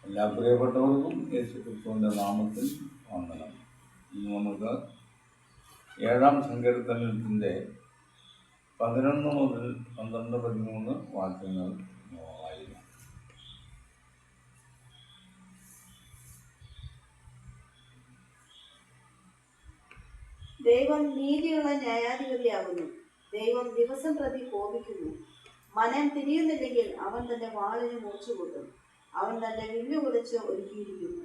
എല്ലാ പ്രിയപ്പെട്ടവർക്കും യേശുക്രിസ്തുവിൻ്റെ നാമത്തിൽ വന്ദനം. ഇന്ന് നമുക്ക് 7-ാം സങ്കീർത്തനത്തിൻ്റെ 11 മുതൽ 12, 13 വാക്യങ്ങൾ വായിക്കാം. ദൈവം നീതിയുള്ള ന്യായാധിപതിയാകുന്നു. ദൈവം ദിവസം പ്രതി കോപിക്കുന്നു. മനം തിരിയുന്നില്ലെങ്കിൽ അവൻ തന്റെ വാളിന് മൂർച്ചകൂട്ടും. അവൻ തന്റെ വില്ലു കുലച്ച് ഒരുക്കിയിരിക്കുന്നു.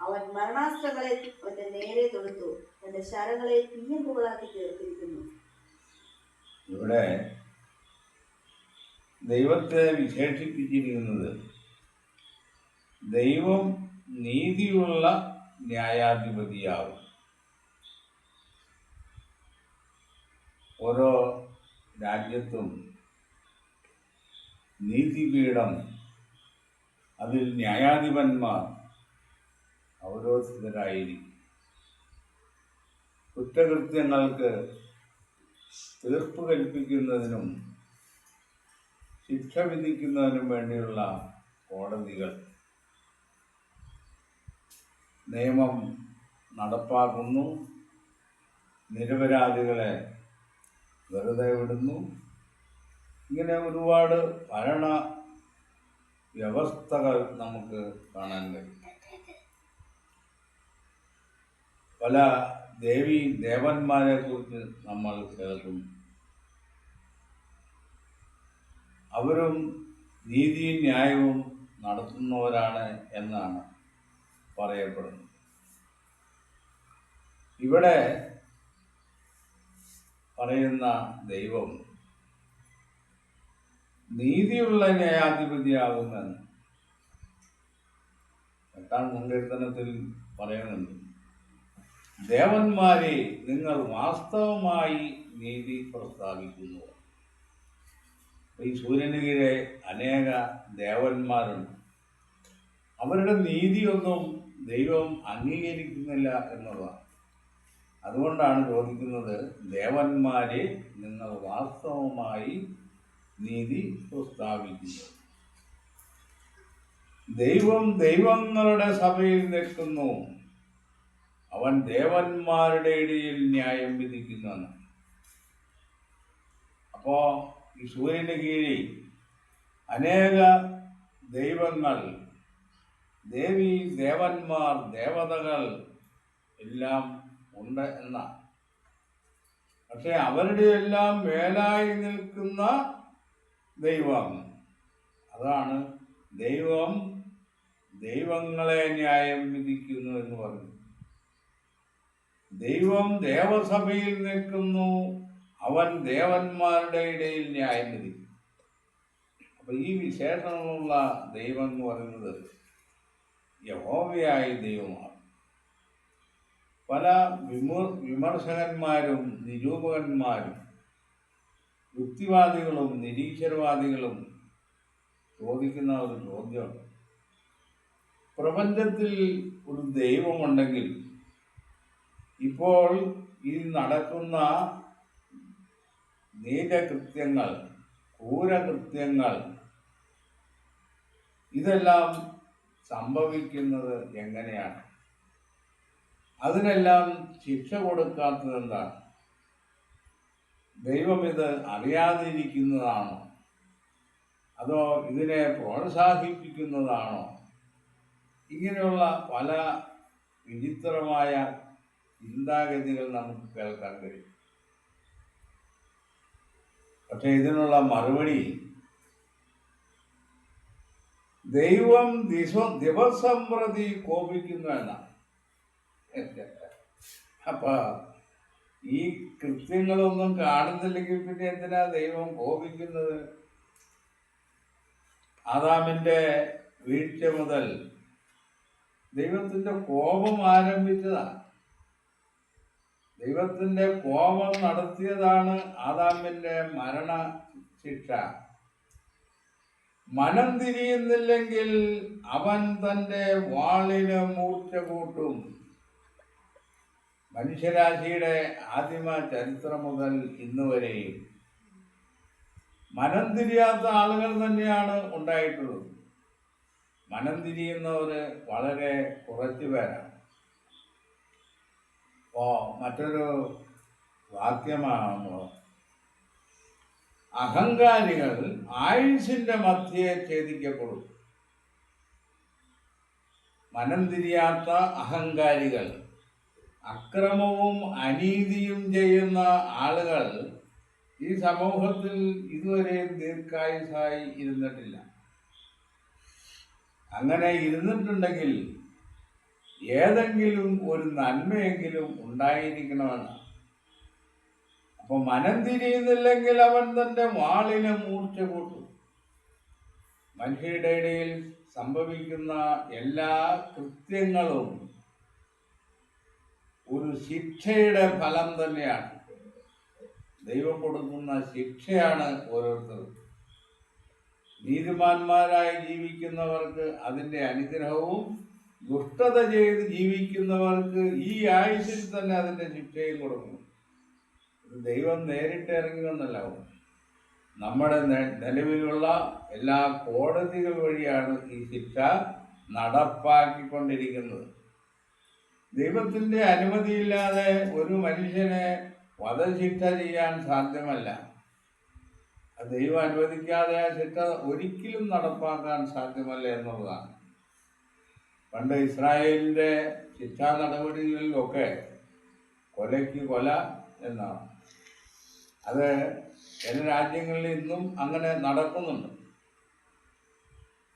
അവൻ മരണാസ്ത്രങ്ങളെ അവന്റെ നേരെ തൊടുത്തു. തന്റെ ശരങ്ങളെ തീയമ്പുകളാക്കി തീർത്തിരിക്കുന്നു. ഇവിടെ ദൈവത്തെ വിശേഷിപ്പിച്ചിരിക്കുന്നത് ദൈവം നീതിയുള്ള ന്യായാധിപതിയാകും. ഓരോ രാജ്യത്തും നീതിപീഠം, അതിൽ ന്യായാധിപന്മാർ അവരോധിതരായിരിക്കും. കുറ്റകൃത്യങ്ങൾക്ക് തീർപ്പ് കൽപ്പിക്കുന്നതിനും ശിക്ഷ വിധിക്കുന്നതിനും വേണ്ടിയുള്ള കോടതികൾ നിയമം നടപ്പാക്കുന്നു, നിരപരാധികളെ വെറുതെ വിടുന്നു. ഇങ്ങനെ ഒരുപാട് ഭരണ വ്യവസ്ഥകൾ നമുക്ക് കാണാൻ കഴിയും. പല ദേവന്മാരെ കുറിച്ച് നമ്മൾ കേൾക്കുന്നു. അവരും നീതിയും ന്യായവും നടത്തുന്നവരാണ് എന്നാണ് പറയപ്പെടുന്നത്. ഇവിടെ പറയുന്ന ദൈവം നീതിയുള്ള ന്യായാധിപതിയാകുമെന്ന് 8-ാം സങ്കീർത്തനത്തിൽ പറയുന്നുണ്ട്. ദേവന്മാരെ, നിങ്ങൾ വാസ്തവമായി നീതി പ്രസ്താവിക്കുന്നു. ഈ സൂര്യന് കീഴെ അനേക ദേവന്മാരുണ്ട്. അവരുടെ നീതിയൊന്നും ദൈവം അംഗീകരിക്കുന്നില്ല എന്നുള്ളതാണ്. അതുകൊണ്ടാണ് ചോദിക്കുന്നത്, ദേവന്മാരെ, നിങ്ങൾ വാസ്തവമായി നീതി പ്രസ്താവിക്കുന്നു. ദൈവം ദൈവങ്ങളുടെ സഭയിൽ നിൽക്കുന്നു. അവൻ ദേവന്മാരുടെ ഇടയിൽ ന്യായം വിധിക്കുന്നു. അപ്പോ ഈ സൂര്യന് കീഴിൽ അനേക ദൈവങ്ങൾ, ദേവന്മാർ, ദേവതകൾ എല്ലാം ഉണ്ട് എന്നാണ്. പക്ഷെ അവരുടെ എല്ലാം മേലായി നിൽക്കുന്ന ദൈവം, അതാണ് ദൈവം ദൈവങ്ങളെ ന്യായം വിധിക്കുന്നു എന്ന് പറഞ്ഞു. ദൈവം ദേവസഭയിൽ നിൽക്കുന്നു, അവൻ ദേവന്മാരുടെ ഇടയിൽ ന്യായം വിധിക്കും. അപ്പൊ ഈ വിശേഷമുള്ള ദൈവം എന്ന് പറയുന്നത് യഹോവയായ ദൈവമാണ്. പല വിമർശകന്മാരും നിരൂപകന്മാരും യുക്തിവാദികളും നിരീശ്വരവാദികളും ചോദിക്കുന്ന ഒരു ചോദ്യം, പ്രപഞ്ചത്തിൽ ഒരു ദൈവമുണ്ടെങ്കിൽ ഇപ്പോൾ ഈ നടക്കുന്ന നീചകൃത്യങ്ങൾ, ക്രൂരകൃത്യങ്ങൾ, ഇതെല്ലാം സംഭവിക്കുന്നത് എങ്ങനെയാണ്? അതിനെല്ലാം ശിക്ഷ കൊടുക്കാത്തത് എന്താണ്? ദൈവം ഇത് അറിയാതിരിക്കുന്നതാണോ? അതോ ഇതിനെ പ്രോത്സാഹിപ്പിക്കുന്നതാണോ? ഇങ്ങനെയുള്ള പല വിചിത്രമായ ചിന്താഗതികൾ നമുക്ക് കേൾക്കാൻ കഴിയും. പക്ഷെ ഇതിനുള്ള മറുപടി, ദൈവം ദിവസം പ്രതി കോപിക്കുന്നു എന്നാണ്. അപ്പൊ ഈ കൃത്യങ്ങളൊന്നും കാണുന്നില്ലെങ്കിൽ പിന്നെ എന്തിനാ ദൈവം കോപിക്കുന്നത്? ആദാമിന്റെ വീഴ്ച മുതൽ ദൈവത്തിന്റെ കോപം ആരംഭിച്ചതാണ്. ദൈവത്തിന്റെ കോപം നടത്തിയതാണ് ആദാമിന്റെ മരണ ശിക്ഷ. മനം തിരിയുന്നില്ലെങ്കിൽ അവൻ തന്റെ വാളിന് മൂർച്ച കൂട്ടും. മനുഷ്യരാശിയുടെ ആദിമ ചരിത്രം മുതൽ ഇന്ന് വരെയും മനം തിരിയാത്ത ആളുകൾ തന്നെയാണ് ഉണ്ടായിട്ടുള്ളത്. മനം തിരിയുന്നവർ വളരെ കുറച്ചു പേരാണ്. മറ്റൊരു വാക്യമാണ്, അഹങ്കാരികൾ ആയുസിന്റെ മധ്യേ ഛേദിക്കപ്പെടും. മനം തിരിയാത്ത അഹങ്കാരികൾ, അക്രമവും അനീതിയും ചെയ്യുന്ന ആളുകൾ ഈ സമൂഹത്തിൽ ഇതുവരെ ദീർഘായുസായി ഇരുന്നിട്ടില്ല. അങ്ങനെ ഇരുന്നിട്ടുണ്ടെങ്കിൽ ഏതെങ്കിലും ഒരു നന്മയെങ്കിലും ഉണ്ടായിരിക്കണമെന്ന്. അപ്പൊ മനം തിരിയുന്നില്ലെങ്കിൽ അവൻ തന്റെ വാളിനെ മൂർച്ച കൂട്ടും. മനുഷ്യരുടെ ഇടയിൽ സംഭവിക്കുന്ന എല്ലാ കൃത്യങ്ങളും ഒരു ശിക്ഷയുടെ ഫലം തന്നെയാണ്. ദൈവം കൊടുക്കുന്ന ശിക്ഷയാണ് ഓരോരുത്തർക്കും. നീതിമാന്മാരായി ജീവിക്കുന്നവർക്ക് അതിൻ്റെ അനുഗ്രഹവും, ദുഷ്ടത ചെയ്ത് ജീവിക്കുന്നവർക്ക് ഈ ആയുസ്സിൽ തന്നെ അതിൻ്റെ ശിക്ഷയും കൊടുക്കുന്നു. ദൈവം നേരിട്ട് ഇറങ്ങി വന്നല്ല, നമ്മുടെ നിലവിലുള്ള എല്ലാ കോടതികൾ വഴിയാണ് ഈ ശിക്ഷ നടപ്പാക്കിക്കൊണ്ടിരിക്കുന്നത്. ദൈവത്തിൻ്റെ അനുമതിയില്ലാതെ ഒരു മനുഷ്യനെ വധശിക്ഷ ചെയ്യാൻ സാധ്യമല്ല. ദൈവം അനുവദിക്കാതെ ആ ശിക്ഷ ഒരിക്കലും നടപ്പാക്കാൻ സാധ്യമല്ല എന്നുള്ളതാണ്. പണ്ട് ഇസ്രായേലിൻ്റെ ശിക്ഷാ നടപടികളിലൊക്കെ കൊലയ്ക്ക് കൊല എന്നാണ്. അത് ചില രാജ്യങ്ങളിൽ ഇന്നും അങ്ങനെ നടക്കുന്നുണ്ട്.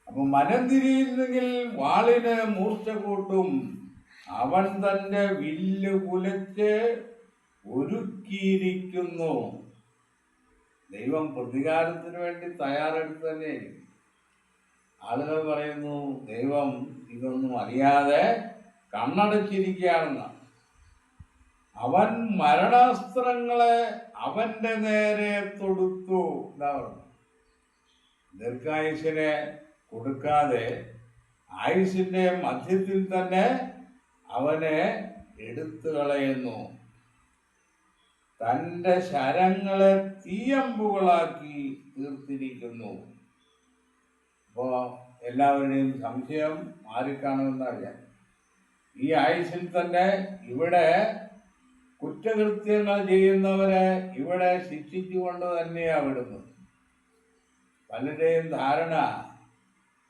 അപ്പൊ മനം തിരിയുന്നെങ്കിൽ വാളിന് മൂർച്ച കൂട്ടും, അവൻ തന്റെ വില്ല് കുലച്ച് ഒരുക്കിയിരിക്കുന്നു. ദൈവം പ്രതികാരത്തിന് വേണ്ടി തയ്യാറെടുത്ത് തന്നെയായിരിക്കും. ആളുകൾ പറയുന്നു ദൈവം ഇതൊന്നും അറിയാതെ കണ്ണടച്ചിരിക്കുകയാണെന്ന്. അവൻ മരണാസ്ത്രങ്ങളെ അവന്റെ നേരെ തൊടുത്തു. എന്താ പറഞ്ഞു? ദീർഘായുസിനെ കൊടുക്കാതെ ആയുസിന്റെ മധ്യത്തിൽ തന്നെ അവനെ എടുത്തു കളയുന്നു. തൻ്റെ ശരങ്ങളെ തീയമ്പുകളാക്കി തീർത്തിരിക്കുന്നു. അപ്പോൾ എല്ലാവരുടെയും സംശയം മാറിക്കാണുമെന്നറിയാം. ഈ ആയുസിൽ തന്നെ ഇവിടെ കുറ്റകൃത്യങ്ങൾ ചെയ്യുന്നവരെ ഇവിടെ ശിക്ഷിച്ചുകൊണ്ട് തന്നെയാണ് വിടുന്നത്. പലരുടെയും ധാരണ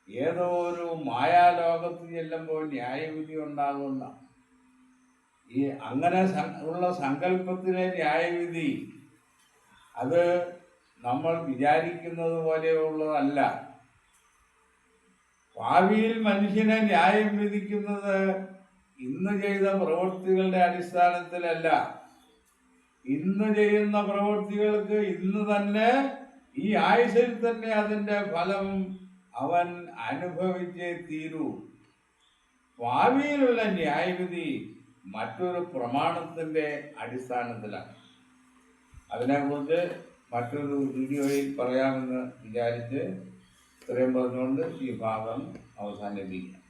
ഏതോ ഒരു മായാലോകത്ത് ചെല്ലുമ്പോൾ ന്യായവിധി ഉണ്ടാകുന്ന ഈ അങ്ങനെ ഉള്ള സങ്കല്പത്തിലെ ന്യായവിധി അത് നമ്മൾ വിചാരിക്കുന്നത് പോലെയുള്ളതല്ല. ഭാവിയിൽ മനുഷ്യനെ ന്യായം വിധിക്കുന്നത് ഇന്ന് ചെയ്ത പ്രവൃത്തികളുടെ അടിസ്ഥാനത്തിലല്ല. ഇന്ന് ചെയ്യുന്ന പ്രവൃത്തികൾക്ക് ഇന്ന് തന്നെ ഈ ആയുസ്സിൽ തന്നെ അതിൻ്റെ ഫലം അവൻ അനുഭവിച്ചേ തീരൂ. ഭാവിയിലുള്ള ന്യായവിധി മറ്റൊരു പ്രമാണത്തിൻ്റെ അടിസ്ഥാനത്തിലാണ്. അതിനെക്കുറിച്ച് മറ്റൊരു വീഡിയോയിൽ പറയാമെന്ന് വിചാരിച്ച് ഇത്രയും പറഞ്ഞുകൊണ്ട് ഈ ഭാഗം അവസാനിപ്പിക്കാം.